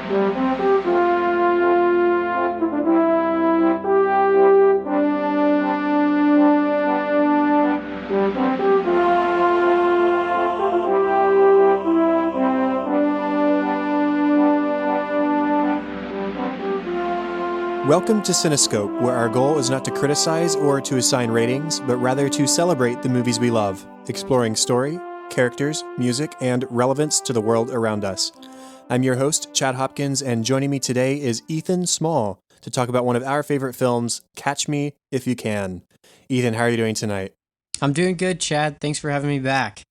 Welcome to Cinescope, where our goal is not to criticize or to assign ratings, but rather to celebrate the movies we love, exploring story, characters, music, and relevance to the world around us. I'm your host, Chad Hopkins, and joining me today is Ethan Small to talk about one of our favorite films, Catch Me If You Can. Ethan, how are you doing tonight? I'm doing good, Chad. Thanks for having me back.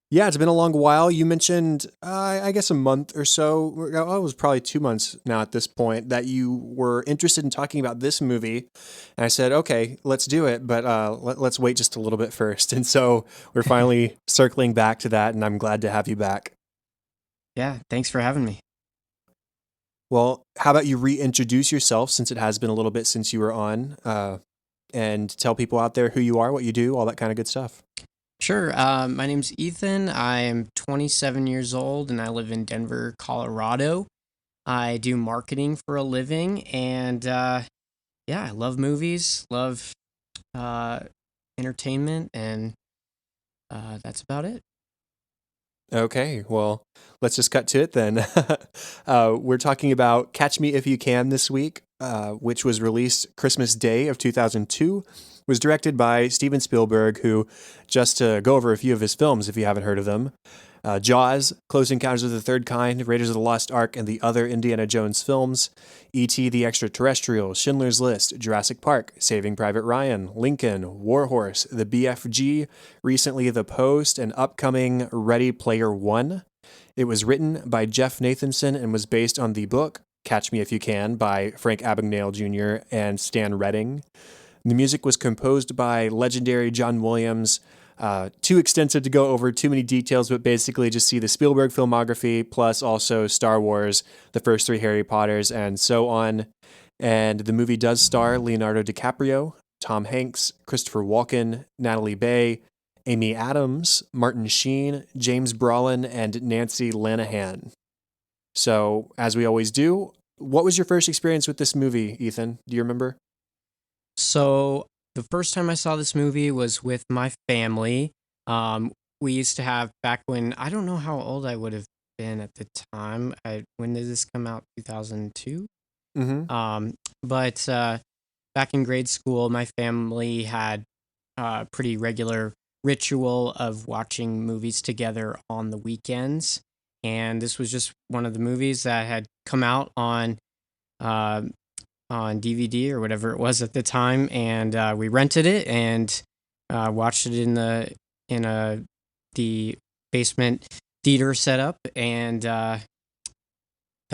Yeah, it's been a long while. You mentioned, I guess a month or so, oh, it was probably 2 months now at this point, that you were interested in talking about this movie. And I said, okay, let's do it, but let's wait just a little bit first. And so we're finally circling back to that, and I'm glad to have you back. Yeah, thanks for having me. Well, how about you reintroduce yourself, since it has been a little bit since you were on, and tell people out there who you are, what you do, all that kind of good stuff. Sure. My name's Ethan. I am 27 years old and I live in Denver, Colorado. I do marketing for a living and I love movies, love entertainment, and that's about it. Okay, well, let's just cut to it then. We're talking about Catch Me If You Can this week, which was released Christmas Day of 2002, was directed by Steven Spielberg, who, just to go over a few of his films if you haven't heard of them, Jaws, Close Encounters of the Third Kind, Raiders of the Lost Ark, and the other Indiana Jones films, E.T. the Extraterrestrial, Schindler's List, Jurassic Park, Saving Private Ryan, Lincoln, Warhorse, The BFG, recently The Post, and upcoming Ready Player One. It was written by Jeff Nathanson and was based on the book Catch Me If You Can by Frank Abagnale Jr. and Stan Redding. The music was composed by legendary John Williams. Too extensive to go over too many details, but basically just see the Spielberg filmography, plus also Star Wars, the first three Harry Potters, and so on. And the movie does star Leonardo DiCaprio, Tom Hanks, Christopher Walken, Natalie Bay, Amy Adams, Martin Sheen, James Brolin, and Nancy Lanahan. So, as we always do, what was your first experience with this movie, Ethan? Do you remember? So the first time I saw this movie was with my family. We used to have, back when, I don't know how old I would have been at the time. When did this come out? 2002? Mm-hmm. But back in grade school, my family had a pretty regular ritual of watching movies together on the weekends. And this was just one of the movies that had come out on DVD or whatever it was at the time, and we rented it and watched it in the basement theater setup, and that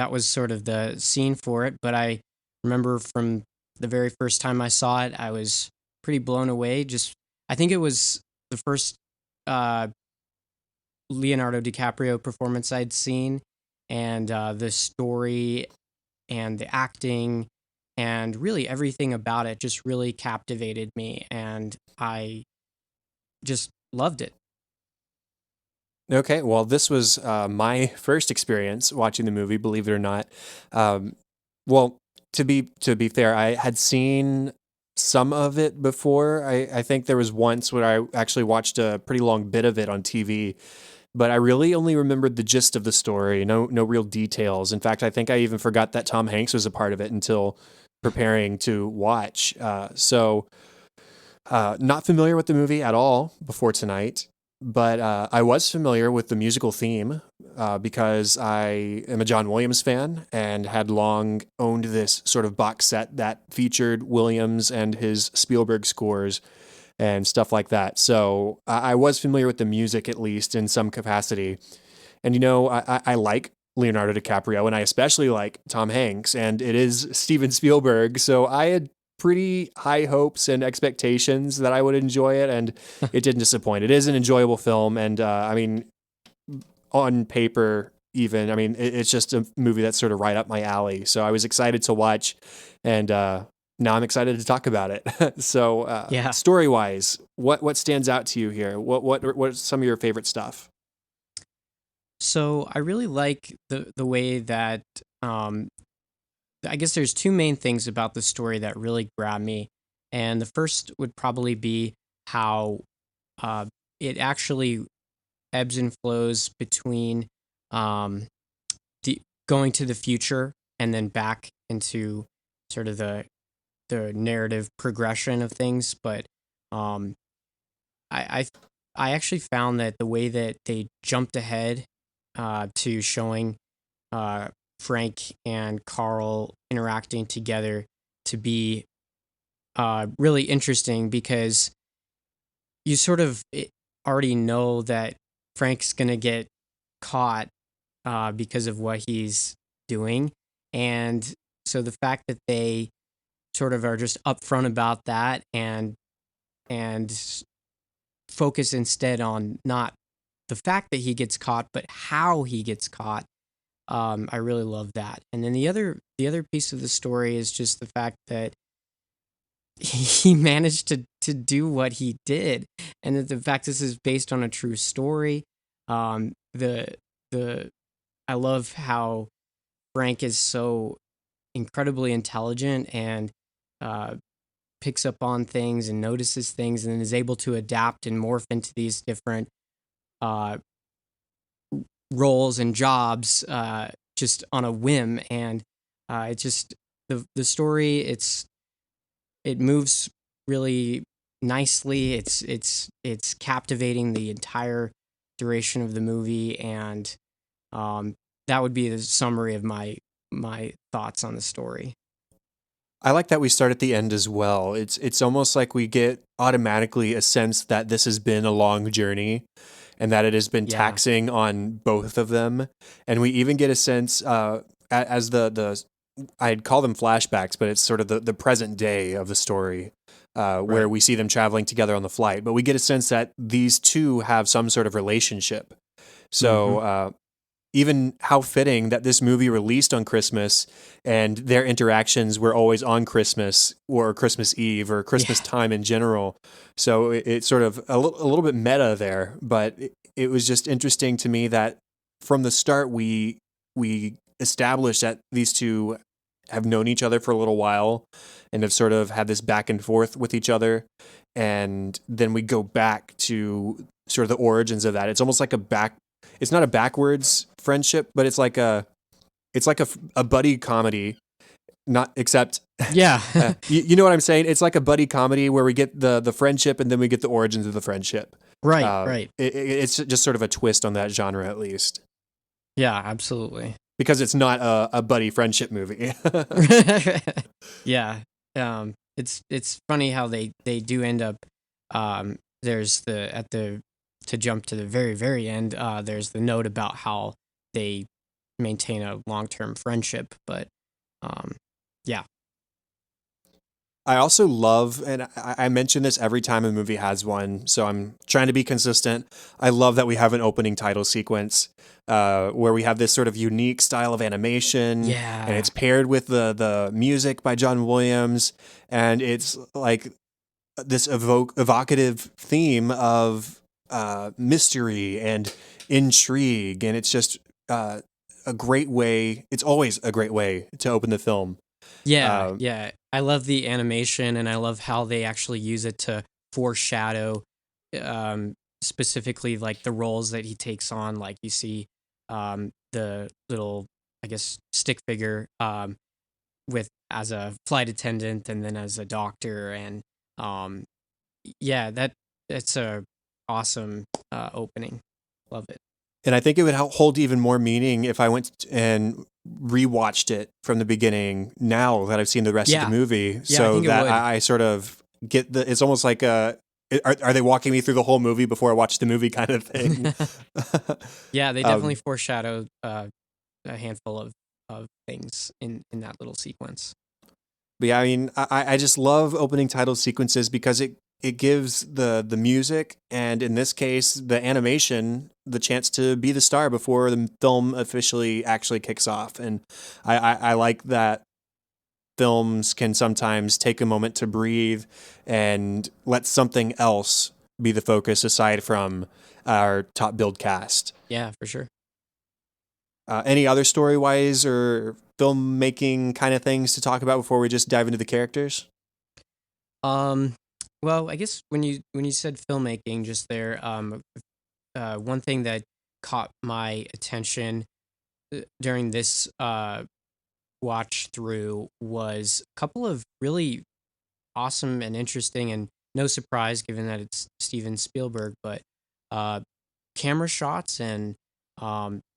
was sort of the scene for it. But I remember from the very first time I saw it, I was pretty blown away. I think it was the first Leonardo DiCaprio performance I'd seen, and the story and the acting and really everything about it just really captivated me, and I just loved it. Okay, well, this was my first experience watching the movie, believe it or not. Well, to be fair, I had seen some of it before. I think there was once where I actually watched a pretty long bit of it on TV, but I really only remembered the gist of the story, no real details. In fact, I think I even forgot that Tom Hanks was a part of it until preparing to watch. So not familiar with the movie at all before tonight, but I was familiar with the musical theme because I am a John Williams fan and had long owned this sort of box set that featured Williams and his Spielberg scores and stuff like that. So I was familiar with the music, at least in some capacity. And, I like Leonardo DiCaprio, and I especially like Tom Hanks, and it is Steven Spielberg. So I had pretty high hopes and expectations that I would enjoy it, and it didn't disappoint. It is an enjoyable film, and on paper, even, it's just a movie that's sort of right up my alley. So I was excited to watch, and now I'm excited to talk about it. So, story-wise, what stands out to you here? What's some of your favorite stuff? So I really like the way that um, I guess there's two main things about the story that really grab me, and the first would probably be how uh, it actually ebbs and flows between um, going to the future and then back into sort of the narrative progression of things. But um, I I actually found that the way that they jumped ahead to showing uh, Frank and Carl interacting together to be really interesting because you sort of already know that Frank's gonna get caught because of what he's doing, and so the fact that they sort of are just upfront about that and focus instead on not the fact that he gets caught, but how he gets caught. I really love that. And then the other piece of the story is just the fact that he managed to do what he did, and that the fact this is based on a true story. The I love how Frank is so incredibly intelligent and uh, picks up on things and notices things and is able to adapt and morph into these different uh, roles and jobs just on a whim. And it just the story it moves really nicely. It's captivating the entire duration of the movie, and um, that would be the summary of my thoughts on the story. I like that we start at the end as well. It's almost like we get automatically a sense that this has been a long journey and that it has been Yeah, taxing on both of them. And we even get a sense as the I'd call them flashbacks, but it's sort of the present day of the story where right. we see them traveling together on the flight. But we get a sense that these two have some sort of relationship. Hmm. So even how fitting that this movie released on Christmas and their interactions were always on Christmas or Christmas Eve or Christmas Yeah, time in general. So it's sort of a little bit meta there, but it was just interesting to me that from the start we established that these two have known each other for a little while and have sort of had this back and forth with each other. And then we go back to sort of the origins of that. It's almost like it's not a backwards friendship, but it's like a buddy comedy, not except yeah, you know what I'm saying? It's like a buddy comedy where we get the friendship and then we get the origins of the friendship. right, right. It's just sort of a twist on that genre, at least, Yeah, absolutely. because it's not a buddy friendship movie. Yeah. It's funny how they do end up there's the at the to jump to the very end, there's the note about how they maintain a long-term friendship, but um yeah. I also love, and I mention this every time a movie has one, so I'm trying to be consistent. I love that we have an opening title sequence where we have this sort of unique style of animation, and Yeah. it's paired with the music by John Williams, and it's like this evocative theme of mystery and intrigue, and it's just a great way. It's always a great way to open the film. Yeah, Um, yeah. I love the animation and I love how they actually use it to foreshadow um specifically like the roles that he takes on. Like you see the little, I guess, stick figure with as a flight attendant and then as a doctor, and um yeah, that's a awesome opening. Love it. And I think it would hold even more meaning if I went and rewatched it from the beginning now that I've seen the rest of the Yeah. movie, Yeah, I so think it that would. I sort of get it's almost like are they walking me through the whole movie before I watch the movie kind of thing. Yeah, they definitely um, foreshadowed a handful of things in that little sequence. but yeah, I mean, I just love opening title sequences because it gives the music and in this case the animation the chance to be the star before the film officially actually kicks off, and I like that films can sometimes take a moment to breathe and let something else be the focus aside from our top build cast. Yeah, for sure. Any other story-wise or filmmaking kind of things to talk about before we just dive into the characters? Um, well, I guess when you said filmmaking just there, one thing that caught my attention during this watch through was a couple of really awesome and interesting, and no surprise given that it's Steven Spielberg, but uh, camera shots. And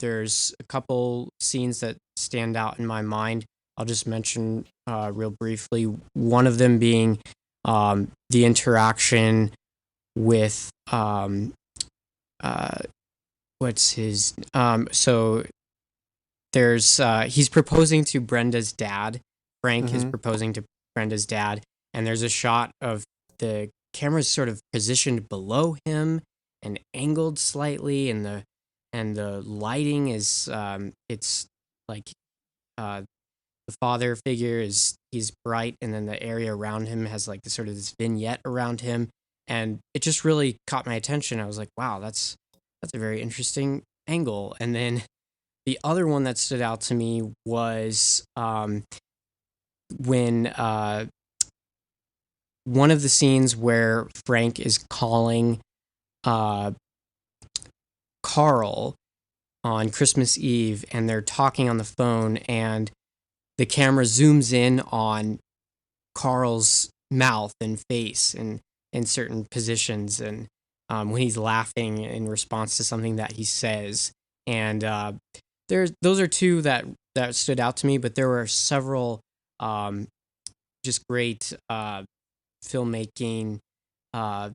there's a couple scenes that stand out in my mind. I'll just mention real briefly. One of them being the interaction with uh, what's his so there's he's proposing to Brenda's dad. Frank is Mm-hmm. proposing to Brenda's dad, and there's a shot of the camera's sort of positioned below him and angled slightly, and the lighting is it's like uh the father figure is he's bright, and then the area around him has like this sort of this vignette around him, and it just really caught my attention. I was like, wow, that's a very interesting angle. And then the other one that stood out to me was when one of the scenes where Frank is calling uh, Carl on Christmas Eve, and they're talking on the phone, and the camera zooms in on Carl's mouth and face and in certain positions, and when he's laughing in response to something that he says. And there's those are two that stood out to me, but there were several um, just great filmmaking uh,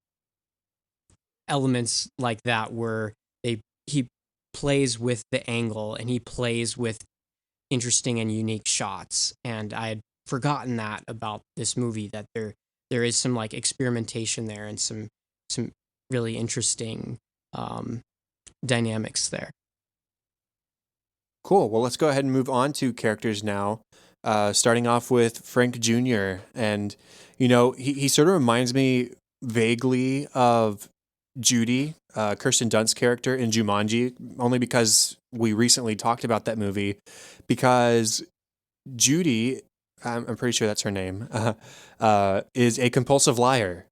elements like that where he plays with the angle, and he plays with interesting and unique shots. And I had forgotten that about this movie, that there is some like experimentation there, and some really interesting um, dynamics there. Cool. Well, let's go ahead and move on to characters now. Starting off with Frank Jr. And, he sort of reminds me vaguely of Judy, Kirsten Dunst's character in Jumanji, only because we recently talked about that movie. Because Judy, I'm pretty sure that's her name, is a compulsive liar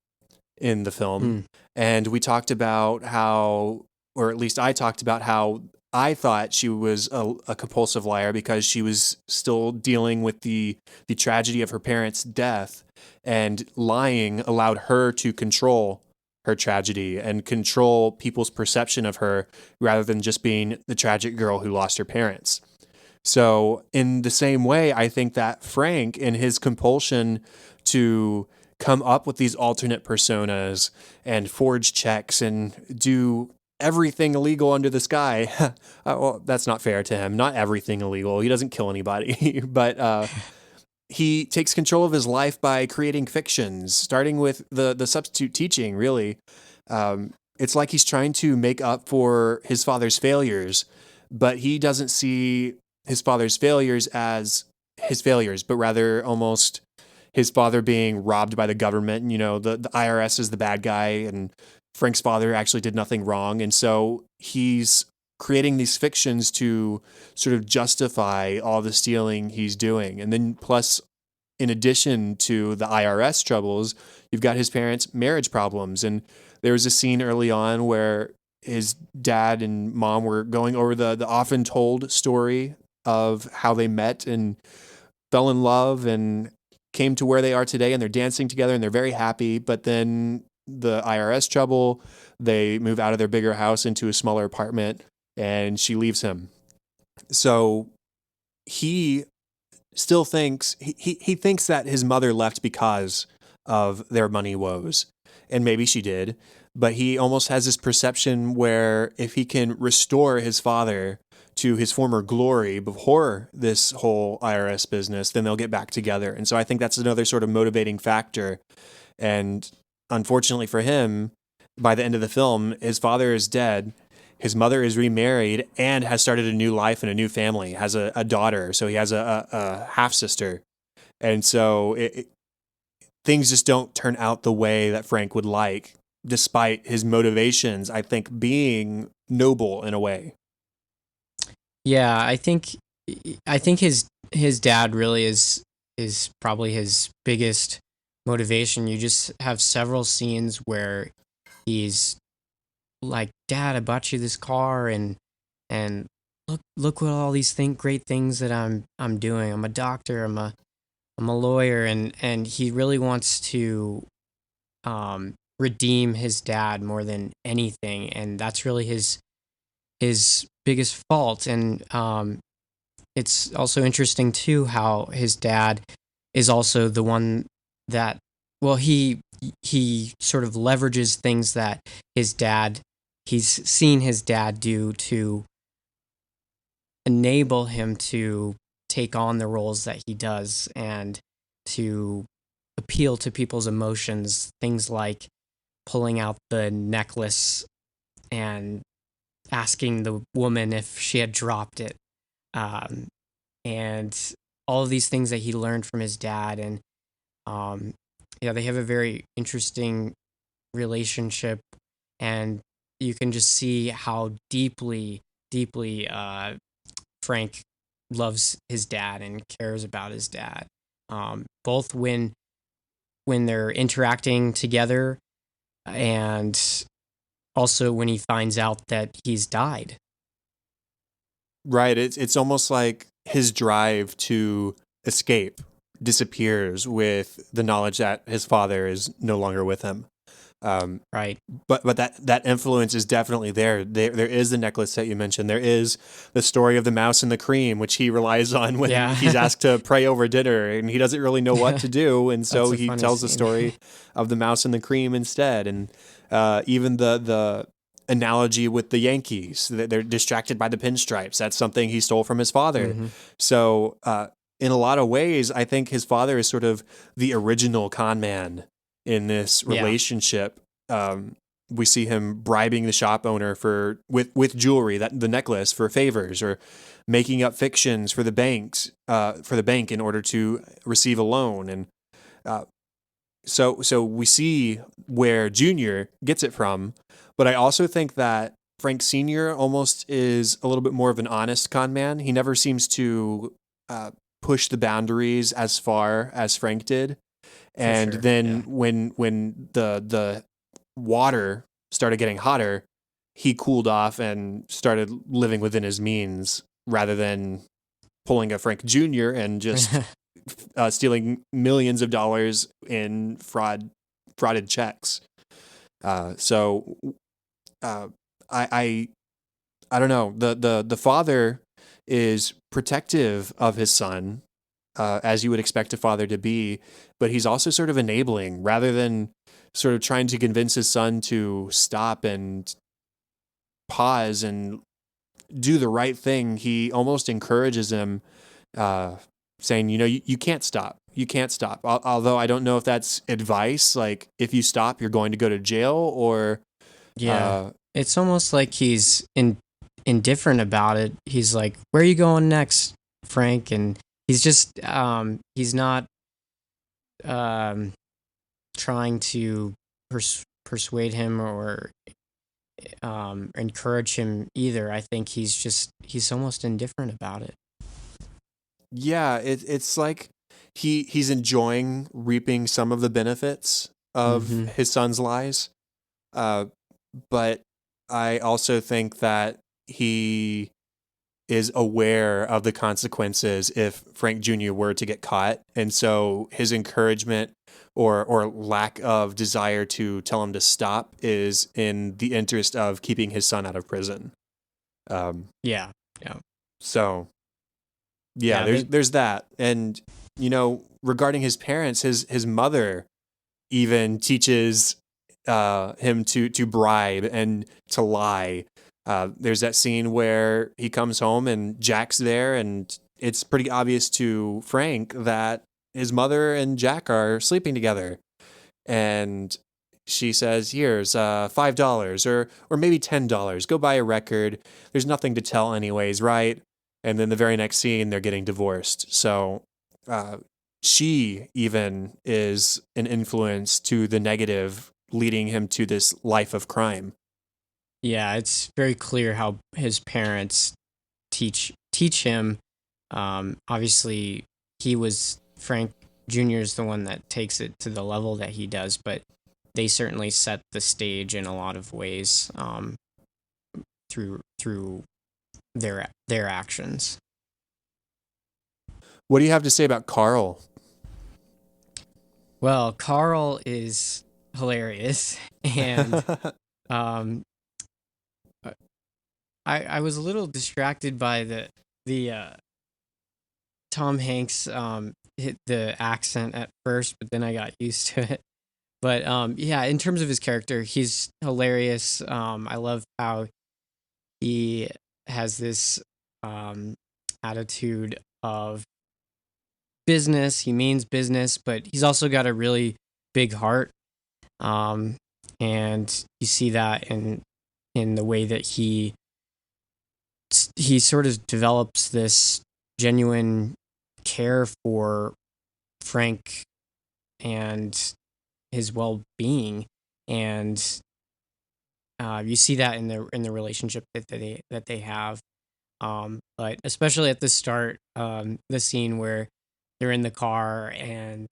in the film. Hmm. And we talked about how, or at least I talked about how I thought she was a compulsive liar because she was still dealing with the tragedy of her parents' death, and lying allowed her to control her tragedy and control people's perception of her rather than just being the tragic girl who lost her parents. So, in the same way, I think that Frank, in his compulsion to come up with these alternate personas and forge checks and do everything illegal under the sky. Well, that's not fair to him. Not everything illegal. He doesn't kill anybody, but he takes control of his life by creating fictions, starting with the substitute teaching. Really, it's like he's trying to make up for his father's failures, but he doesn't see his father's failures as his failures, but rather almost his father being robbed by the government. And, the IRS is the bad guy, and Frank's father actually did nothing wrong. And so he's creating these fictions to sort of justify all the stealing he's doing. And then, plus, in addition to the IRS troubles, you've got his parents' marriage problems. And there was a scene early on where his dad and mom were going over the often told story of how they met and fell in love and came to where they are today, and they're dancing together and they're very happy. But then the IRS trouble, they move out of their bigger house into a smaller apartment, and she leaves him. So he still thinks he thinks that his mother left because of their money woes, and maybe she did, but he almost has this perception where if he can restore his father to his former glory before this whole IRS business, then they'll get back together. And so I think that's another sort of motivating factor. And unfortunately for him, by the end of the film, his father is dead. His mother is remarried and has started a new life and a new family, has a daughter. So he has a half sister. And so things just don't turn out the way that Frank would like, despite his motivations, I think, being noble in a way. Yeah, I think his dad really is probably his biggest motivation. You just have several scenes where he's like, "Dad, I bought you this car, and look what all these great things that I'm doing. I'm a doctor. I'm a lawyer," and he really wants to redeem his dad more than anything, and that's really his biggest fault. And it's also interesting too how his dad is also the one that, well, he sort of leverages things that his dad he's seen his dad do to enable him to take on the roles that he does and to appeal to people's emotions, things like pulling out the necklace and asking the woman if she had dropped it, um, and all of these things that he learned from his dad. And um, yeah, they have a very interesting relationship, and you can just see how deeply Frank loves his dad and cares about his dad. Both when they're interacting together, and also when he finds out that he's died. Right. It's almost like his drive to escape disappears with the knowledge that his father is no longer with him. Um, Right. but that influence is definitely there. There is the necklace that you mentioned. There is the story of the mouse and the cream, which he relies on when he's Yeah. asked to pray over dinner, and he doesn't really know what to do, and so That's a he funny tells the scene. story of the mouse and the cream instead. And even the analogy with the Yankees, that they're distracted by the pinstripes. That's something he stole from his father. Hmm. So in a lot of ways, I think his father is sort of the original con man in this Yeah. relationship. Um, we see him bribing the shop owner for with jewelry, that the necklace, for favors, or making up fictions for the bank in order to receive a loan. And uh, so we see where Junior gets it from, but I also think that Frank Senior almost is a little bit more of an honest con man. He never seems to push the boundaries as far as Frank did. For And sure. then Yeah. when the water started getting hotter, he cooled off and started living within his means rather than pulling a Frank Jr. and just stealing millions of dollars in frauded checks. So uh, I, I don't know. The father is protective of his son, as you would expect a father to be, but he's also sort of enabling rather than sort of trying to convince his son to stop and pause and do the right thing. He almost encourages him, uh, saying, you can't stop. You can't stop. Although I don't know if that's advice, like if you stop, you're going to go to jail, or Yeah. uh, It's almost like he's indifferent about it. He's like, "Where are you going next, Frank?" And he's not um trying to persuade him or encourage him either. I think he's almost indifferent about it. yeah, it's like he's enjoying reaping some of the benefits of Hmm. his son's lies. Uh, but I also think that he is aware of the consequences if Frank Jr. were to get caught. And so his encouragement or lack of desire to tell him to stop is in the interest of keeping his son out of prison. Um, Yeah. Yeah. so yeah, Yeah. there's that. And regarding his parents, his mother even teaches him to bribe and to lie. There's that scene where he comes home and Jack's there, and it's pretty obvious to Frank that his mother and Jack are sleeping together. And she says, "Here's $5 or maybe $10. Go buy a record. There's nothing to tell, anyways, right?" And then the very next scene, they're getting divorced. So uh, she even is an influence to the negative, leading him to this life of crime. Yeah. It's very clear how his parents teach him. Obviously, Frank Jr. is the one that takes it to the level that he does, but they certainly set the stage in a lot of ways through their actions. What do you have to say about Carl? Well, Carl is hilarious, and um, I was a little distracted by the Tom Hanks hit the accent at first, but then I got used to it. But yeah, in terms of his character, he's hilarious. I love how he has this attitude of business. He means business, but he's also got a really big heart. And you see that in the way that he sort of develops this genuine care for Frank and his well-being, and you see that in the relationship that they have. But especially at the start, the scene where they're in the car and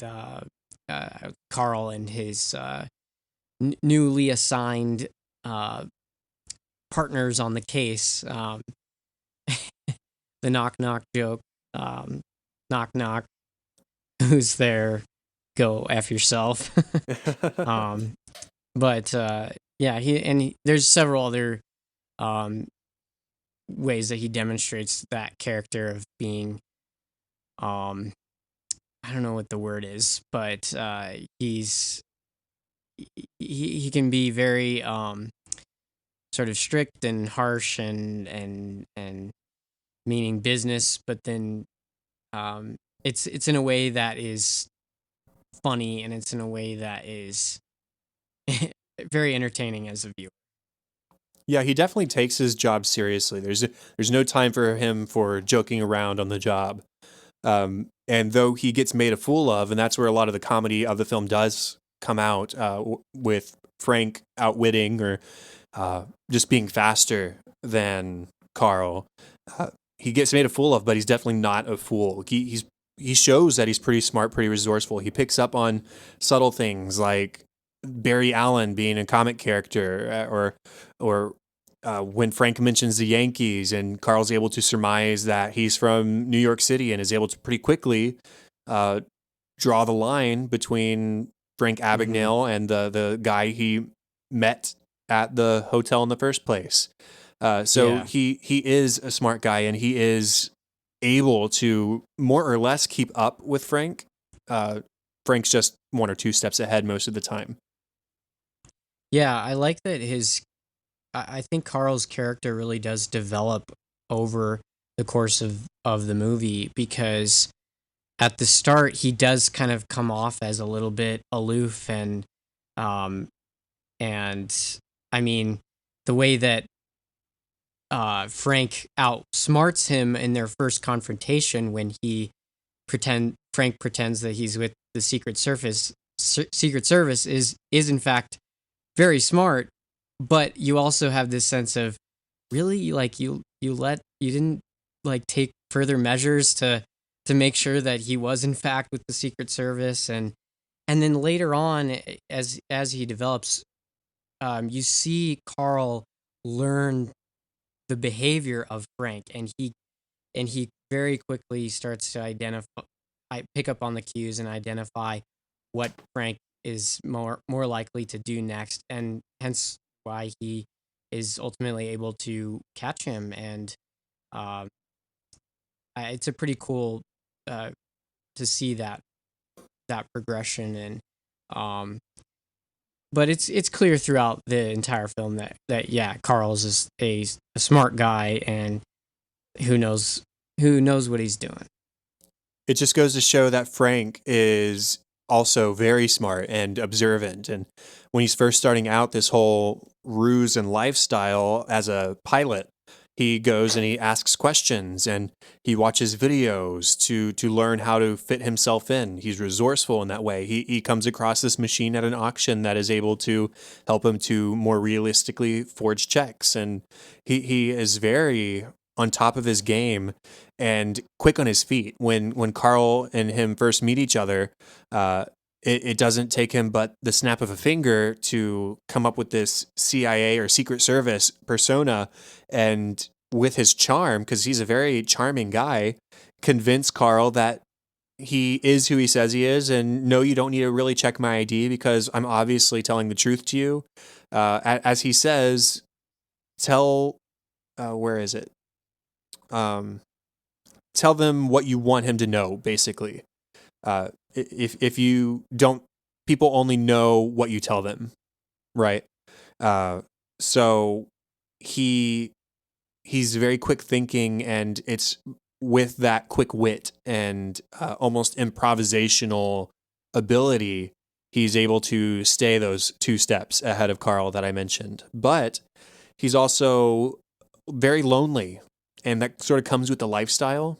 Carl and his newly assigned partners on the case, the knock knock joke, knock knock, who's there? Go F yourself. But yeah, there's several other ways that he demonstrates that character of being I don't know what the word is, but he can be very sort of strict and harsh and meaning business, but then it's in a way that is funny, and it's in a way that is very entertaining as a viewer. Yeah, he definitely takes his job seriously. There's no time for him for joking around on the job. And though he gets made a fool of, and that's where a lot of the comedy of the film does come out, with Frank outwitting or just being faster than Carl. He gets made a fool of, but he's definitely not a fool. He shows that he's pretty smart, pretty resourceful. He picks up on subtle things like Barry Allen being a comic character, or when Frank mentions the Yankees, and Carl's able to surmise that he's from New York City and is able to pretty quickly draw the line between Frank Abagnale and the guy he met at the hotel in the first place. So Yeah. he is a smart guy, and he is able to more or less keep up with Frank. Frank's just one or two steps ahead most of the time. Yeah, I like that I think Carl's character really does develop over the course of the movie, because at the start he does kind of come off as a little bit aloof, um and I mean, the way that Frank outsmarts him in their first confrontation, when Frank pretends that he's with the Secret Service is in fact very smart. But you also have this sense of, really, like, you didn't like take further measures to make sure that he was in fact with the Secret Service. And then later on, as he develops, you see Carl learn the behavior of Frank, and he very quickly starts to pick up on the cues and identify what Frank is more likely to do next, and hence why he is ultimately able to catch him. And um, it's a pretty cool to see that progression. And but it's clear throughout the entire film that yeah, Carl's is a smart guy, and who knows what he's doing. It just goes to show that Frank is also very smart and observant. And when he's first starting out this whole ruse and lifestyle as a pilot, he goes and he asks questions, and he watches videos to learn how to fit himself in. He's resourceful in that way. He comes across this machine at an auction that is able to help him to more realistically forge checks. And he is very on top of his game and quick on his feet. When Carl and him first meet each other, it doesn't take him but the snap of a finger to come up with this CIA or Secret Service persona, and with his charm, because he's a very charming guy, convince Carl that he is who he says he is, and no, you don't need to really check my ID because I'm obviously telling the truth to you. As he says, tell where is it? Tell them what you want him to know, basically. If you don't, people only know what you tell them, right? So he's very quick thinking, and it's with that quick wit and almost improvisational ability, he's able to stay those 2 steps ahead of Carl that I mentioned. But he's also very lonely, and that sort of comes with the lifestyle.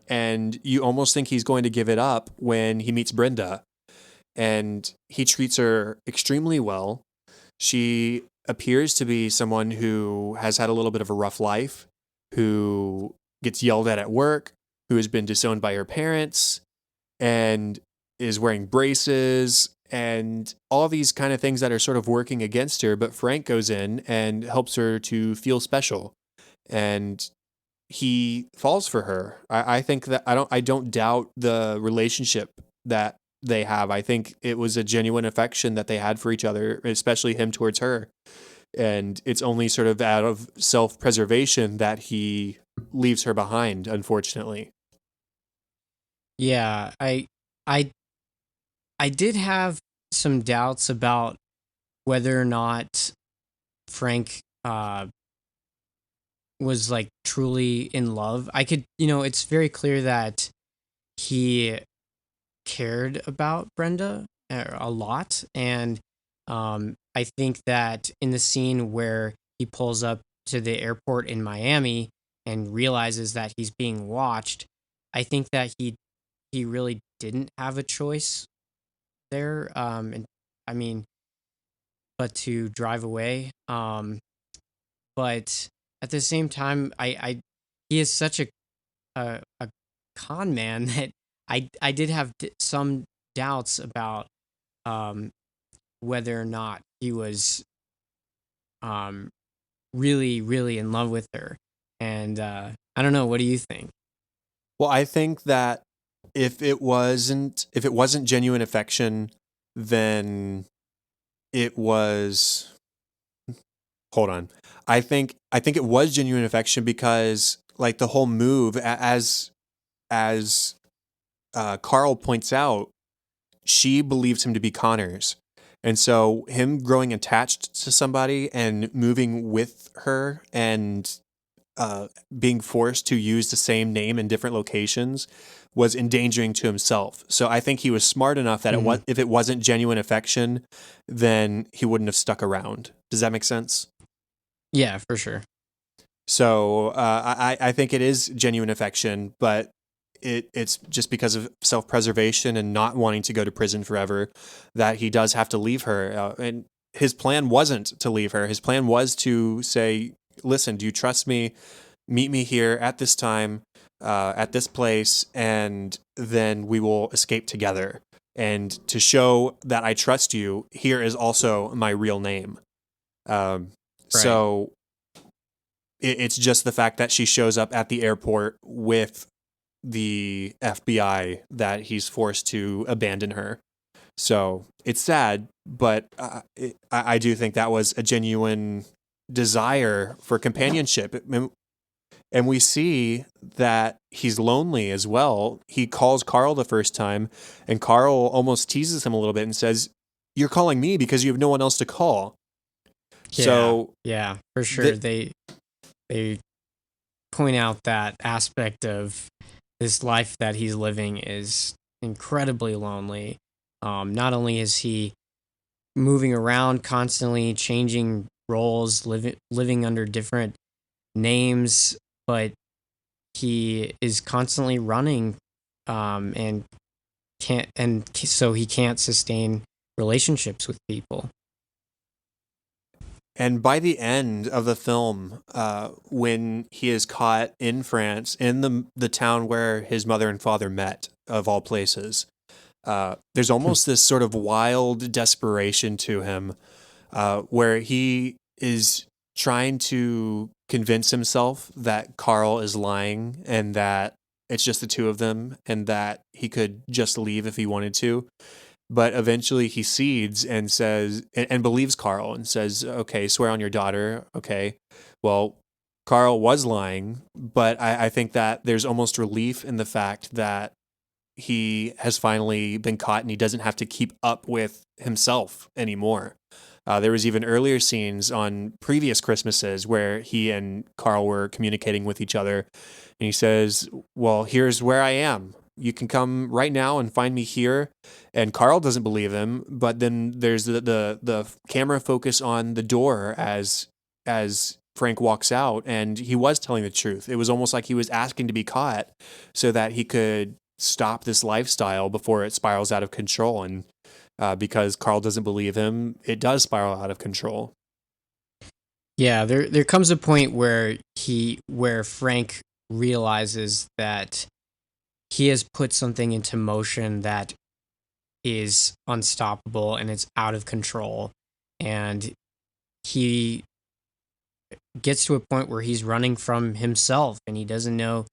And you almost think he's going to give it up when he meets Brenda, and he treats her extremely well. She appears to be someone who has had a little bit of a rough life, who gets yelled at work, who has been disowned by her parents, and is wearing braces, and all these kind of things that are sort of working against her. But Frank goes in and helps her to feel special, and he falls for her. I think that I don't doubt the relationship that they have. I think it was a genuine affection that they had for each other, especially him towards her. And it's only sort of out of self-preservation that he leaves her behind, unfortunately. Yeah, I I did have some doubts about whether or not Frank was like truly in love. I could, it's very clear that he cared about Brenda a lot, and I think that in the scene where he pulls up to the airport in Miami and realizes that he's being watched, I think that he really didn't have a choice there. And I mean, but to drive away. But at the same time, I he is such a con man that I did have some doubts about um whether or not he was um really in love with her. And I don't know, what do you think? Well, I think that if it wasn't genuine affection, then it was hold on. I think it was genuine affection because like the whole move as Carl points out, she believes him to be Connors. And so him growing attached to somebody and moving with her and being forced to use the same name in different locations was endangering to himself. So I think he was smart enough that Mhm. if it wasn't genuine affection, then he wouldn't have stuck around. Does that make sense? Yeah, for sure. So I think it is genuine affection, but it's just because of self-preservation and not wanting to go to prison forever that he does have to leave her. And his plan wasn't to leave her. His plan was to say, listen, do you trust me? Meet me here at this time, at this place, and then we will escape together. And to show that I trust you, here is also my real name. Um, Right. so it's just the fact that she shows up at the airport with the FBI that he's forced to abandon her. So it's sad, but I do think that was a genuine desire for companionship. And we see that he's lonely as well. He calls Carl the first time, and Carl almost teases him a little bit and says, "You're calling me because you have no one else to call." Yeah. So Yeah, for sure. that They point out that aspect of this life that he's living is incredibly lonely. Not only is he moving around constantly, changing roles, living under different names, but he is constantly running, and so he can't sustain relationships with people. And by the end of the film, when he is caught in France, in the town where his mother and father met, of all places, there's almost this sort of wild desperation to him, where he is trying to convince himself that Carl is lying and that it's just the two of them and that he could just leave if he wanted to. But eventually he cedes and says, and believes Carl and says, okay, swear on your daughter. Okay. Well, Carl was lying, but I think that there's almost relief in the fact that he has finally been caught and he doesn't have to keep up with himself anymore. There was even earlier scenes on previous Christmases where he and Carl were communicating with each other, and he says, "Well, here's where I am. You can come right now and find me here." And Carl doesn't believe him, but then there's the camera focus on the door as Frank walks out, and he was telling the truth. It was almost like he was asking to be caught so that he could stop this lifestyle before it spirals out of control. And because Carl doesn't believe him, it does spiral out of control. Yeah, there comes a point where Frank realizes that he has put something into motion that is unstoppable and it's out of control. And he gets to a point where he's running from himself and he doesn't know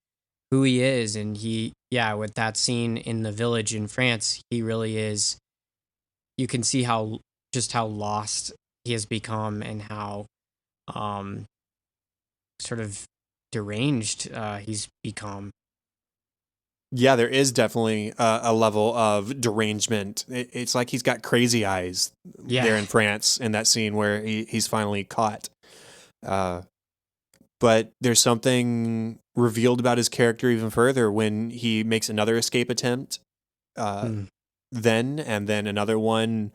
who he is. And with that scene in the village in France, he really is. You can see how lost he has become and how sort of deranged he's become. Yeah, there is definitely a level of derangement. It's like he's got crazy eyes there in France in that scene where he's finally caught. But there's something revealed about his character even further when he makes another escape attempt then, and then another one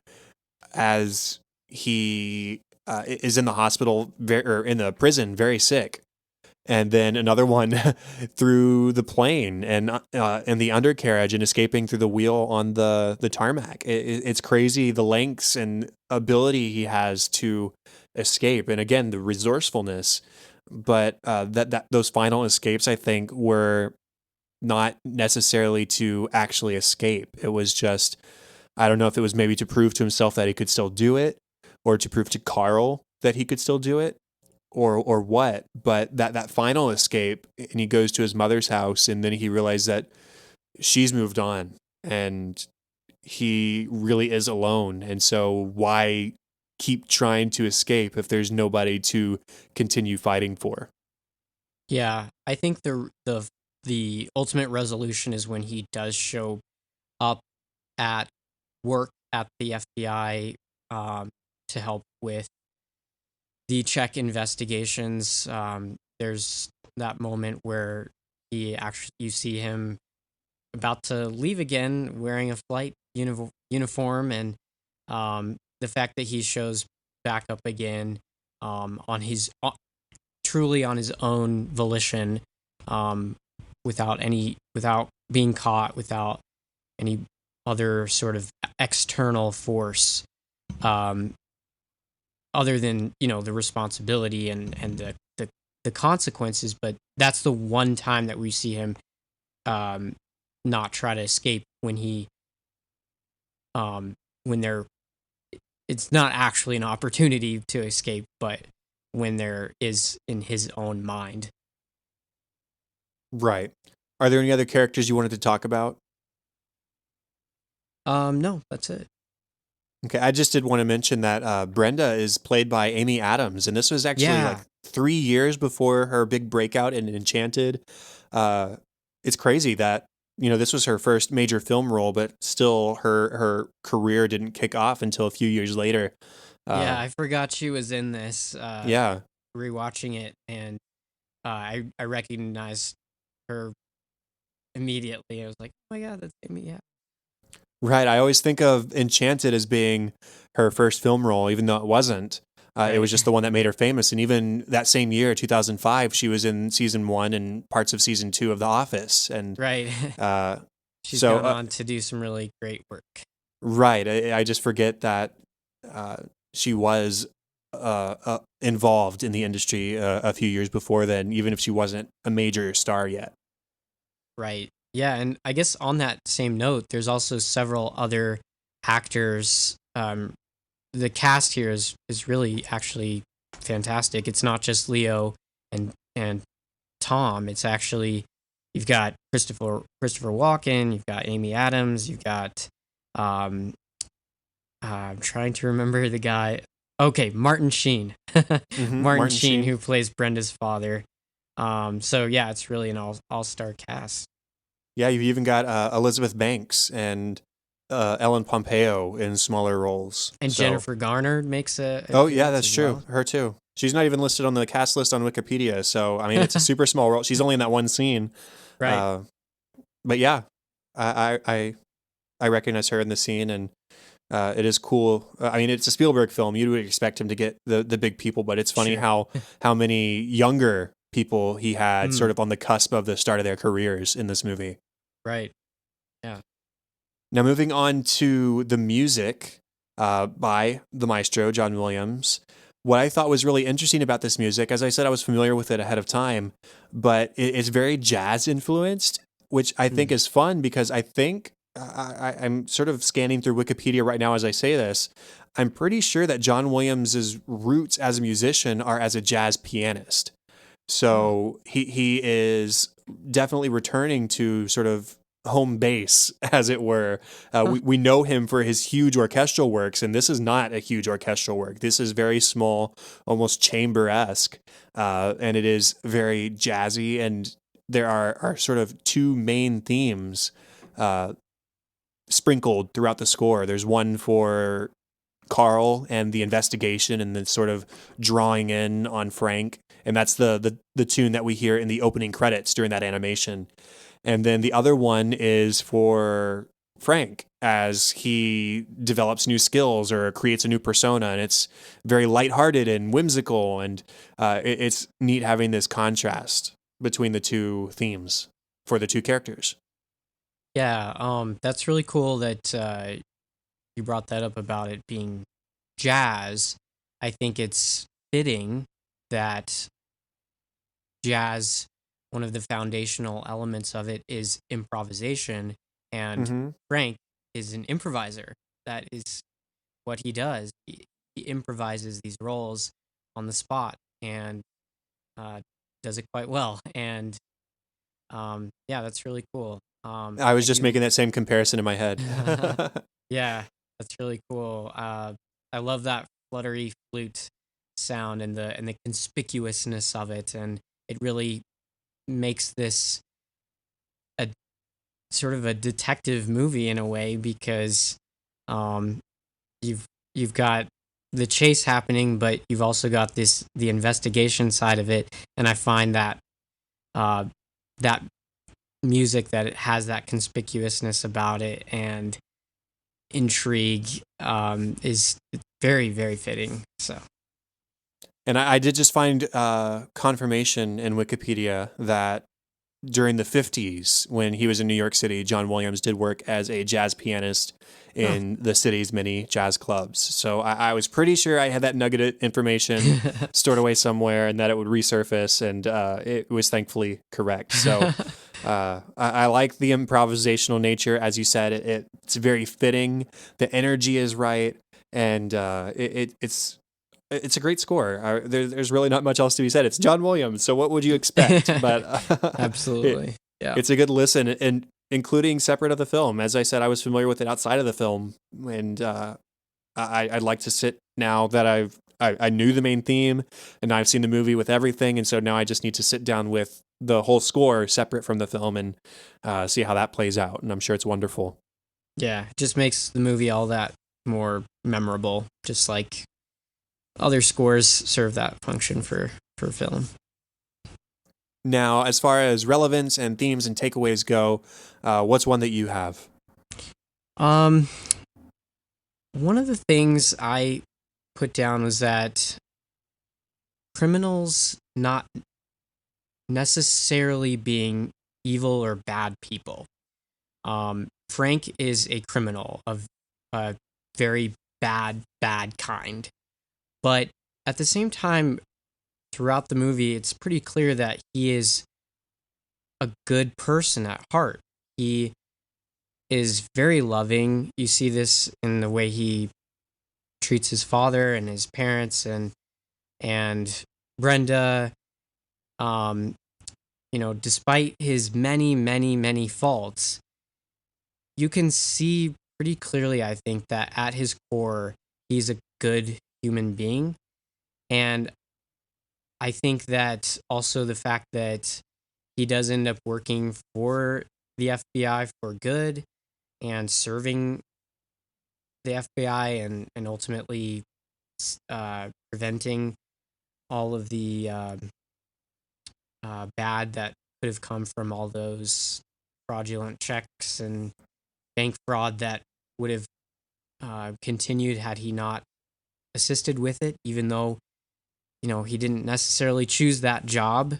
as he is in the hospital or in the prison very sick. And then another one through the plane and in the undercarriage and escaping through the wheel on the tarmac. It's crazy the lengths and ability he has to escape, and again the resourcefulness. But that those final escapes, I think, were not necessarily to actually escape. It was just, I don't know if it was maybe to prove to himself that he could still do it, or to prove to Carl that he could still do it, or what. But that final escape, and he goes to his mother's house, and then he realized that she's moved on, and he really is alone. And so why keep trying to escape if there's nobody to continue fighting for? Yeah, I think the ultimate resolution is when he does show up at work at the FBI to help with the Czech investigations. There's that moment where you see him about to leave again, wearing a flight uniform, and the fact that he shows back up again on his truly on his own volition, without being caught, without any other sort of external force, other than the responsibility and the consequences. But that's the one time that we see him not try to escape when there it's not actually an opportunity to escape, but when there is in his own mind. Right. Are there any other characters you wanted to talk about? No, that's it. Okay, I just did want to mention that Brenda is played by Amy Adams, and this was actually like 3 years before her big breakout in Enchanted. It's crazy that this was her first major film role, but still her career didn't kick off until a few years later. I forgot she was in this. Yeah. Rewatching it, and I recognized her immediately. I was like, oh my god, that's Amy. Yeah. Right. I always think of Enchanted as being her first film role, even though it wasn't. It was just the one that made her famous. And even that same year, 2005, she was in season 1 and parts of season 2 of The Office. And right. She's gone on to do some really great work. Right. I just forget that she was involved in the industry a few years before then, even if she wasn't a major star yet. Right. Yeah, and I guess on that same note, there's also several other actors. The cast here is really actually fantastic. It's not just Leo and Tom. It's actually you've got Christopher Walken, you've got Amy Adams, you've got um I'm trying to remember the guy. Okay, Martin Sheen. Martin Martin Sheen, Sheen. who plays Brenda's father. So yeah, it's really an all-star cast. Yeah, you've even got Elizabeth Banks and Ellen Pompeo in smaller roles. And So, Jennifer Garner makes a oh yeah, appearance that's as true. well. Her too. She's not even listed on the cast list on Wikipedia. So, I mean, it's a super small role. She's only in that one scene. Right. Uh, but yeah, I recognize her in the scene, and it is cool. I mean, it's a Spielberg film. You would expect him to get the big people, but it's funny Sure. how many younger people he had sort Mm, of on the cusp of the start of their careers in this movie. right. Yeah. Now, moving on to the music by the maestro, John Williams. What I thought was really interesting about this music, as I said, I was familiar with it ahead of time, but it's very jazz influenced, which I think Mm. is fun because I think I'm sort of scanning through Wikipedia right now as I say this. I'm pretty sure that John Williams's roots as a musician are as a jazz pianist. Oh. So he is definitely returning to sort of home base, as it were. Huh. We know him for his huge orchestral works, and this is not a huge orchestral work. This is very small, almost chamber esque, and it is very jazzy. And there are sort of two main themes uh, sprinkled throughout the score. There's one for Carl and the investigation and the sort of drawing in on Frank. And that's the tune that we hear in the opening credits during that animation. And then the other one is for Frank as he develops new skills or creates a new persona. And it's very lighthearted and whimsical. And it's neat having this contrast between the two themes for the two characters. Yeah. That's really cool that you brought that up about it being jazz. I think it's fitting that jazz, one of the foundational elements of it is improvisation, and Mm-hmm. Frank is an improviser. That is what he does. He improvises these roles on the spot and uh, does it quite well. And yeah, that's really cool. I was I just do. making that same comparison in my head. Yeah, that's really cool. I love that fluttery flute sound and the conspicuousness of it, and it really makes this a sort of a detective movie in a way because um, you've you've got the chase happening, but you've also got the investigation side of it, and I find that uh, that music that it has that conspicuousness about it and intrigue is very very fitting. So And I did just find confirmation in Wikipedia that during the 50s, when he was in New York City, John Williams did work as a jazz pianist huh. in the city's many jazz clubs. So I was pretty sure I had that nugget of information stored away somewhere and that it would resurface, and it was thankfully correct. So I like the improvisational nature. As you said, it's very fitting. The energy is right, and it's a great score. There's really not much else to be said. It's John Williams, so what would you expect? But it, Absolutely. Yeah. it's a good listen, and including separate of the film. As I said, I was familiar with it outside of the film, and I'd like to sit now that I knew the main theme, and I've seen the movie with everything, and so now I just need to sit down with the whole score separate from the film and see how that plays out. And I'm sure it's wonderful. Yeah. It just makes the movie all that more memorable, just like other scores serve that function for film. Now, as far as relevance and themes and takeaways go, what's one that you have? Um, one of the things I put down was that criminals not necessarily being evil or bad people. Frank is a criminal of a very bad kind, but at the same time, throughout the movie, it's pretty clear that he is a good person at heart. He is very loving. You see this in the way he treats his father and his parents and Brenda. Um, despite his many, many, many faults, you can see pretty clearly, I think, that at his core, he's a good human being. And I think that also the fact that he does end up working for the FBI for good and serving the FBI and ultimately preventing all of the bad that could have come from all those fraudulent checks and bank fraud that would have continued had he not assisted with it, even though, he didn't necessarily choose that job.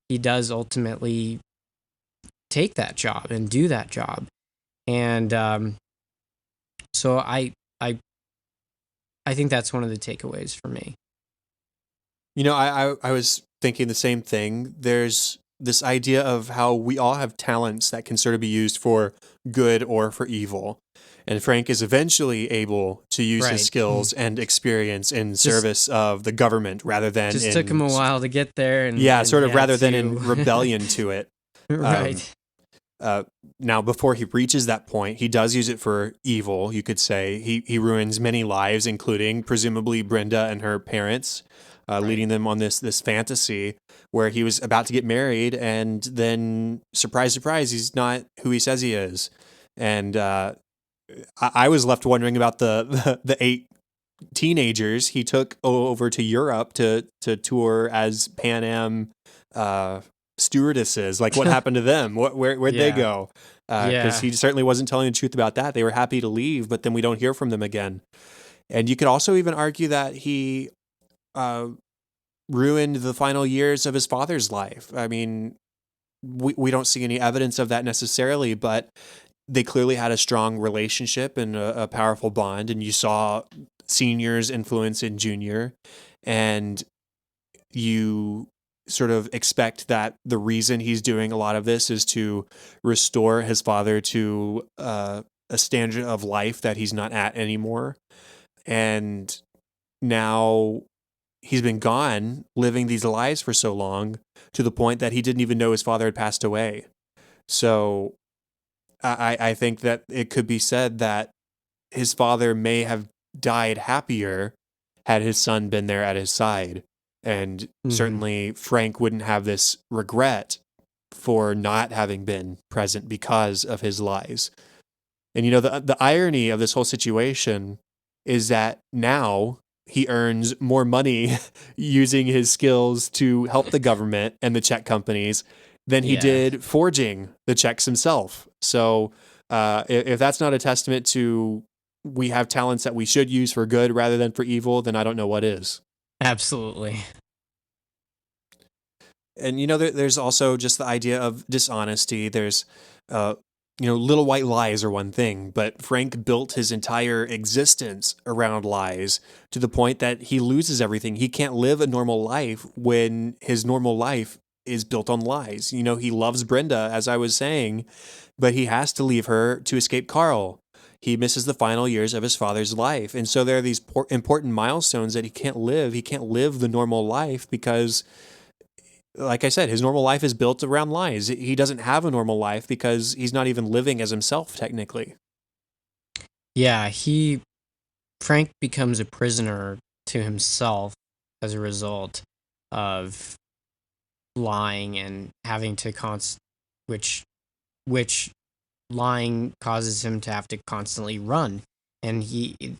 He does ultimately take that job and do that job. And so I think that's one of the takeaways for me. I was thinking the same thing. There's this idea of how we all have talents that can sort of be used for good or for evil. And Frank is eventually able to use his Right. skills and experience in service of the government rather than Just in, took him a while to get there. And rather than in rebellion to it. Right. Now, before he reaches that point, he does use it for evil, you could say. He ruins many lives, including presumably Brenda and her parents, leading them on this fantasy where he was about to get married, and then, surprise, surprise, he's not who he says he is. And I was left wondering about the 8 teenagers he took over to Europe to tour as Pan Am stewardesses. Like, what happened to them? Where'd they go? Because he certainly wasn't telling the truth about that. They were happy to leave, but then we don't hear from them again. And you could also even argue that he ruined the final years of his father's life. I mean, we don't see any evidence of that necessarily, but they clearly had a strong relationship and a powerful bond. And you saw Senior's influence in Junior, and you sort of expect that the reason he's doing a lot of this is to restore his father to a standard of life that he's not at anymore. And now he's been gone, living these lives for so long, to the point that he didn't even know his father had passed away. So I think that it could be said that his father may have died happier had his son been there at his side. And certainly Frank wouldn't have this regret for not having been present because of his lies. And the irony of this whole situation is that now he earns more money using his skills to help the government and the check companies than he did forging the checks himself. So if that's not a testament to we have talents that we should use for good rather than for evil, then I don't know what is. Absolutely. And there's also just the idea of dishonesty. There's little white lies are one thing, but Frank built his entire existence around lies to the point that he loses everything. He can't live a normal life when his normal life is built on lies. He loves Brenda, as I was saying, but he has to leave her to escape Carl. He misses the final years of his father's life. And so there are these important milestones that he can't live. He can't live the normal life because, like I said, his normal life is built around lies. He doesn't have a normal life because he's not even living as himself, technically. Yeah, Frank becomes a prisoner to himself as a result of lying and having to which lying causes him to have to constantly run. And the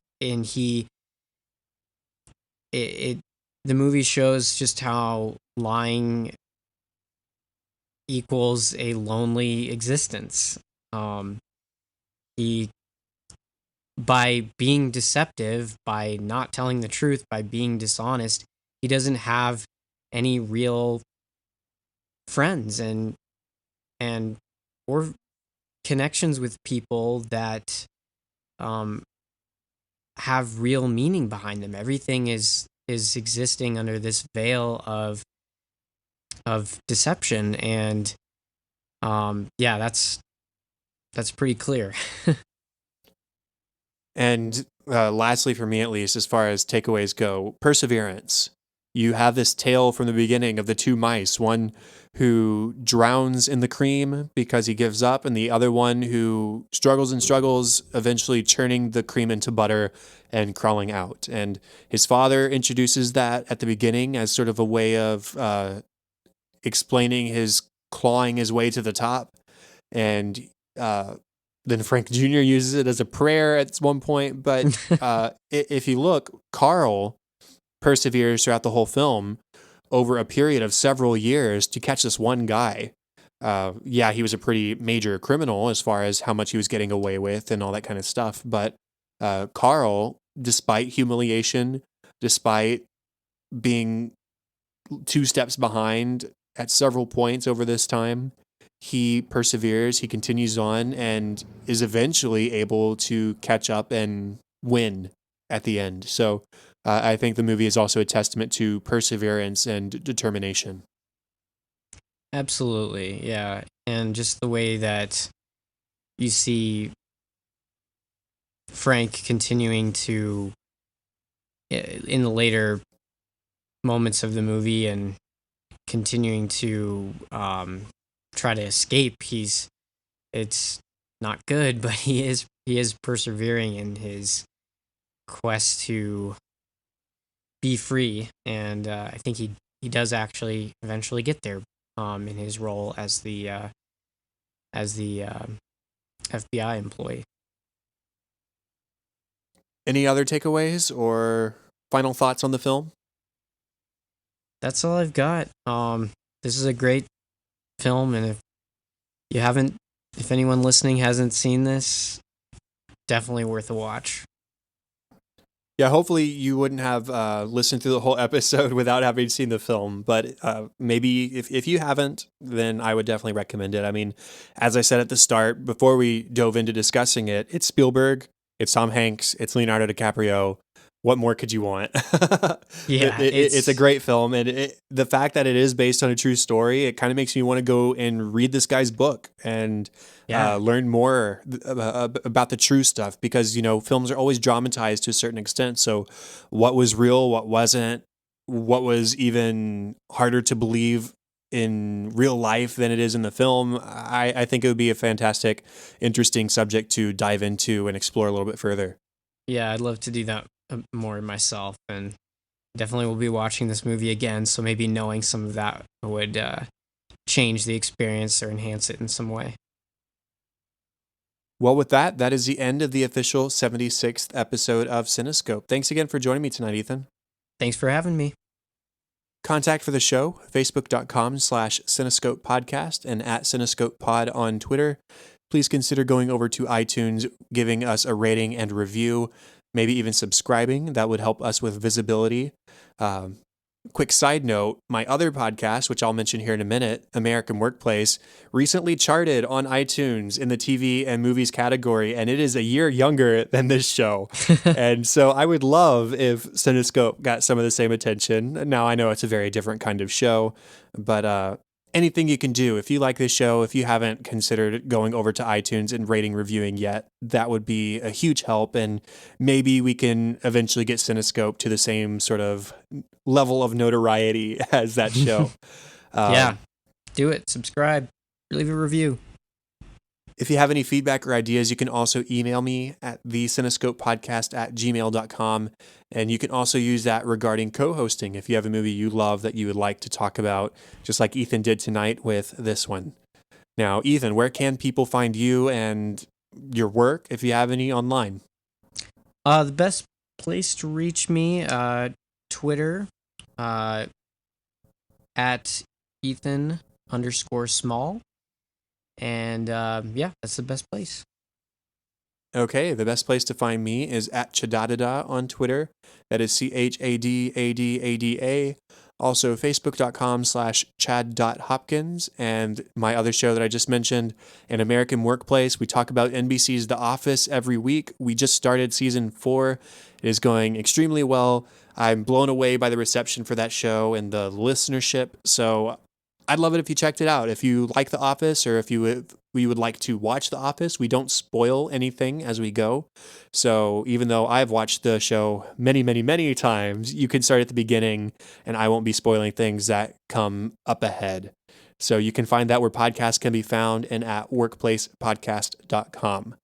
movie shows just how lying equals a lonely existence. He By being deceptive, by not telling the truth, by being dishonest, he doesn't have any real friends and or connections with people that have real meaning behind them. Everything is is existing under this veil of deception, and yeah, that's pretty clear. And lastly, for me at least, as far as takeaways go, perseverance. You have this tale from the beginning of the two mice, one who drowns in the cream because he gives up, and the other one who struggles and struggles, eventually churning the cream into butter and crawling out. And his father introduces that at the beginning as sort of a way of explaining his clawing his way to the top. And then Frank Jr. uses it as a prayer at one point. But if you look, Carl perseveres throughout the whole film over a period of several years to catch this one guy. Yeah, he was a pretty major criminal as far as how much he was getting away with and all that kind of stuff. But Carl, despite humiliation, despite being two steps behind at several points over this time, he perseveres, he continues on, and is eventually able to catch up and win at the end. So I think the movie is also a testament to perseverance and determination. Absolutely, yeah. And just the way that you see Frank continuing to, in the later moments of the movie, and continuing to try to escape. It's not good, but he is persevering in his quest to be free, and I think he does actually eventually get there in his role as the FBI employee. Any other takeaways or final thoughts on the film? That's all I've got. This is a great film, and if anyone listening hasn't seen this, definitely worth a watch. Yeah, hopefully you wouldn't have listened through the whole episode without having seen the film. But maybe if you haven't, then I would definitely recommend it. I mean, as I said at the start, before we dove into discussing it, it's Spielberg, it's Tom Hanks, it's Leonardo DiCaprio. What more could you want? Yeah, it's a great film. And the fact that it is based on a true story, it kind of makes me want to go and read this guy's book and learn more about the true stuff, because, you know, films are always dramatized to a certain extent. So what was real, what wasn't, what was even harder to believe in real life than it is in the film. I think it would be a fantastic, interesting subject to dive into and explore a little bit further. Yeah, I'd love to do that more myself, and definitely will be watching this movie again, so maybe knowing some of that would change the experience or enhance it in some way. Well, with that, that is the end of the official 76th episode of Cinescope. Thanks again for joining me tonight, Ethan. Thanks for having me. Contact for the show, facebook.com/Cinescope Podcast and at Cinescope Pod on Twitter. Please consider going over to iTunes, giving us a rating and review, maybe even subscribing. That would help us with visibility. Quick side note, my other podcast, which I'll mention here in a minute, American Workplace, recently charted on iTunes in the TV and movies category, and it is a year younger than this show. And so I would love if Cinescope got some of the same attention. Now, I know it's a very different kind of show, but anything you can do, if you like this show, if you haven't considered going over to iTunes and rating, reviewing yet, that would be a huge help. And maybe we can eventually get Cinescope to the same sort of level of notoriety as that show. Yeah, do it. Subscribe. Leave a review. If you have any feedback or ideas, you can also email me at thecinescopepodcast@gmail.com. And you can also use that regarding co-hosting if you have a movie you love that you would like to talk about, just like Ethan did tonight with this one. Now, Ethan, where can people find you and your work, if you have any, online? The best place to reach me, Twitter, at Ethan_small. And yeah, that's the best place. Okay, the best place to find me is at Chadadada on Twitter. That is CHADADADA. Also, facebook.com/chad.hopkins. And my other show that I just mentioned, An American Workplace. We talk about NBC's The Office every week. We just started season 4. It is going extremely well. I'm blown away by the reception for that show and the listenership. So I'd love it if you checked it out. If you like The Office, or if you would like to watch The Office, we don't spoil anything as we go. So even though I've watched the show many, many, many times, you can start at the beginning and I won't be spoiling things that come up ahead. So you can find that where podcasts can be found and at workplacepodcast.com.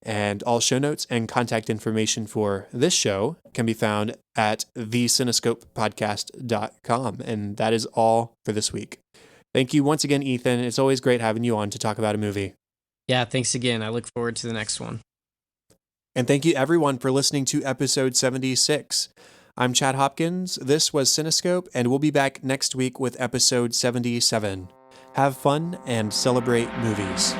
And all show notes and contact information for this show can be found at thecinescopepodcast.com. And that is all for this week. Thank you once again, Ethan. It's always great having you on to talk about a movie. Yeah, thanks again. I look forward to the next one. And thank you everyone for listening to episode 76. I'm Chad Hopkins. This was Cinescope, and we'll be back next week with episode 77. Have fun and celebrate movies.